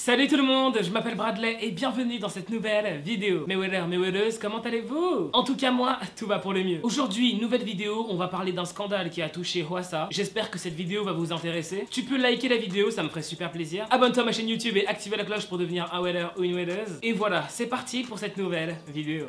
Salut tout le monde, je m'appelle Bradley et bienvenue dans cette nouvelle vidéo. Mes wedders, mes wedders, comment allez-vous? En tout cas moi, tout va pour le mieux. Aujourd'hui, nouvelle vidéo, on va parler d'un scandale qui a touché Hwasa. J'espère que cette vidéo va vous intéresser. Tu peux liker la vidéo, ça me ferait super plaisir. Abonne-toi à ma chaîne YouTube et active la cloche pour devenir un wedder ou une weddeuse. Et voilà, c'est parti pour cette nouvelle vidéo.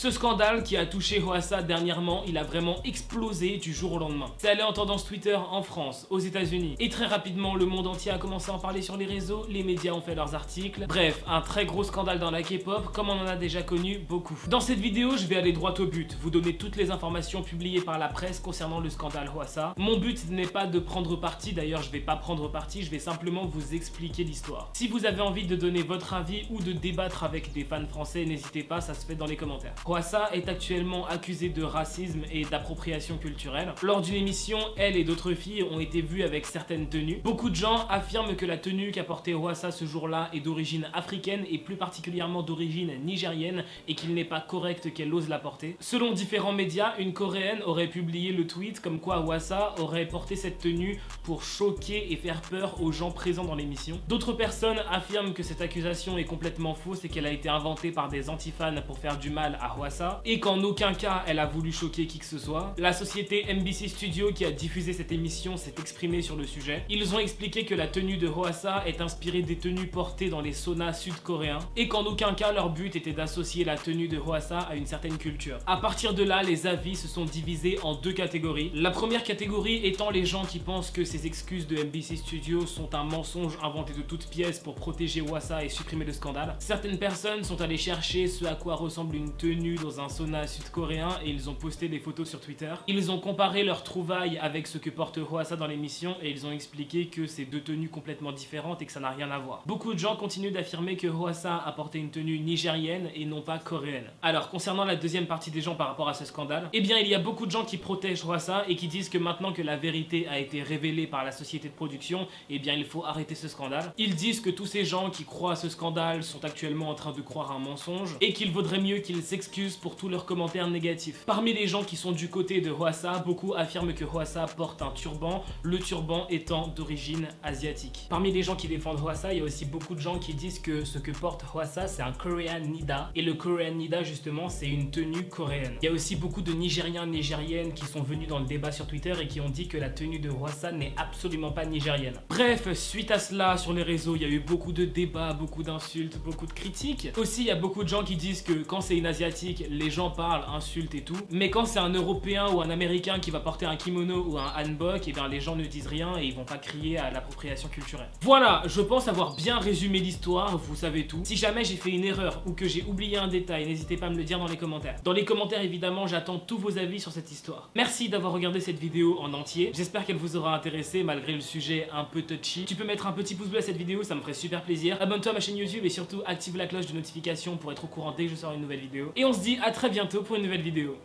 Ce scandale qui a touché Hwasa dernièrement, il a vraiment explosé du jour au lendemain. C'est allé en tendance Twitter en France, aux États-Unis. Et très rapidement, le monde entier a commencé à en parler sur les réseaux, les médias ont fait leurs articles. Bref, un très gros scandale dans la K-pop, comme on en a déjà connu beaucoup. Dans cette vidéo, je vais aller droit au but, vous donner toutes les informations publiées par la presse concernant le scandale Hwasa. Mon but n'est pas de prendre parti, d'ailleurs je vais pas prendre parti, je vais simplement vous expliquer l'histoire. Si vous avez envie de donner votre avis ou de débattre avec des fans français, n'hésitez pas, ça se fait dans les commentaires. Hwasa est actuellement accusée de racisme et d'appropriation culturelle. Lors d'une émission, elle et d'autres filles ont été vues avec certaines tenues. Beaucoup de gens affirment que la tenue qu'a portée Hwasa ce jour-là est d'origine africaine et plus particulièrement d'origine nigérienne et qu'il n'est pas correct qu'elle ose la porter. Selon différents médias, une coréenne aurait publié le tweet comme quoi Hwasa aurait porté cette tenue pour choquer et faire peur aux gens présents dans l'émission. D'autres personnes affirment que cette accusation est complètement fausse et qu'elle a été inventée par des antifans pour faire du mal à Hwasa et qu'en aucun cas elle a voulu choquer qui que ce soit. La société MBC Studio qui a diffusé cette émission s'est exprimée sur le sujet. Ils ont expliqué que la tenue de Hwasa est inspirée des tenues portées dans les saunas sud-coréens et qu'en aucun cas leur but était d'associer la tenue de Hwasa à une certaine culture. À partir de là, les avis se sont divisés en deux catégories. La première catégorie étant les gens qui pensent que ces excuses de MBC Studio sont un mensonge inventé de toutes pièces pour protéger Hwasa et supprimer le scandale. Certaines personnes sont allées chercher ce à quoi ressemble une tenue dans un sauna sud-coréen et ils ont posté des photos sur Twitter. Ils ont comparé leurs trouvailles avec ce que porte Hwasa dans l'émission et ils ont expliqué que c'est deux tenues complètement différentes et que ça n'a rien à voir. Beaucoup de gens continuent d'affirmer que Hwasa a porté une tenue nigérienne et non pas coréenne. Alors concernant la deuxième partie des gens par rapport à ce scandale, eh bien il y a beaucoup de gens qui protègent Hwasa et qui disent que maintenant que la vérité a été révélée par la société de production, eh bien il faut arrêter ce scandale. Ils disent que tous ces gens qui croient à ce scandale sont actuellement en train de croire un mensonge et qu'il vaudrait mieux qu'ils s'excusent pour tous leurs commentaires négatifs. Parmi les gens qui sont du côté de Hwasa, beaucoup affirment que Hwasa porte un turban, le turban étant d'origine asiatique. Parmi les gens qui défendent Hwasa, il y a aussi beaucoup de gens qui disent que ce que porte Hwasa c'est un Korean Nida et le Korean Nida justement c'est une tenue coréenne. Il y a aussi beaucoup de Nigériens, Nigériennes qui sont venus dans le débat sur Twitter et qui ont dit que la tenue de Hwasa n'est absolument pas nigérienne. Bref, suite à cela sur les réseaux, il y a eu beaucoup de débats, beaucoup d'insultes, beaucoup de critiques. Aussi, il y a beaucoup de gens qui disent que quand c'est une asiatique, les gens parlent, insultent et tout. Mais quand c'est un Européen ou un Américain qui va porter un kimono ou un hanbok, et bien les gens ne disent rien et ils vont pas crier à l'appropriation culturelle. Voilà, je pense avoir bien résumé l'histoire, vous savez tout. Si jamais j'ai fait une erreur ou que j'ai oublié un détail, n'hésitez pas à me le dire dans les commentaires. Dans les commentaires évidemment, j'attends tous vos avis sur cette histoire. Merci d'avoir regardé cette vidéo en entier. J'espère qu'elle vous aura intéressé malgré le sujet un peu touchy. Tu peux mettre un petit pouce bleu à cette vidéo, ça me ferait super plaisir. Abonne-toi à ma chaîne YouTube et surtout active la cloche de notification pour être au courant dès que je sors une nouvelle vidéo. Et on se dit à très bientôt pour une nouvelle vidéo.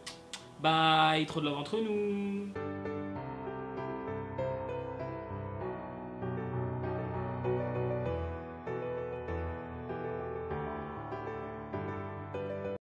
Bye, trop de love entre nous.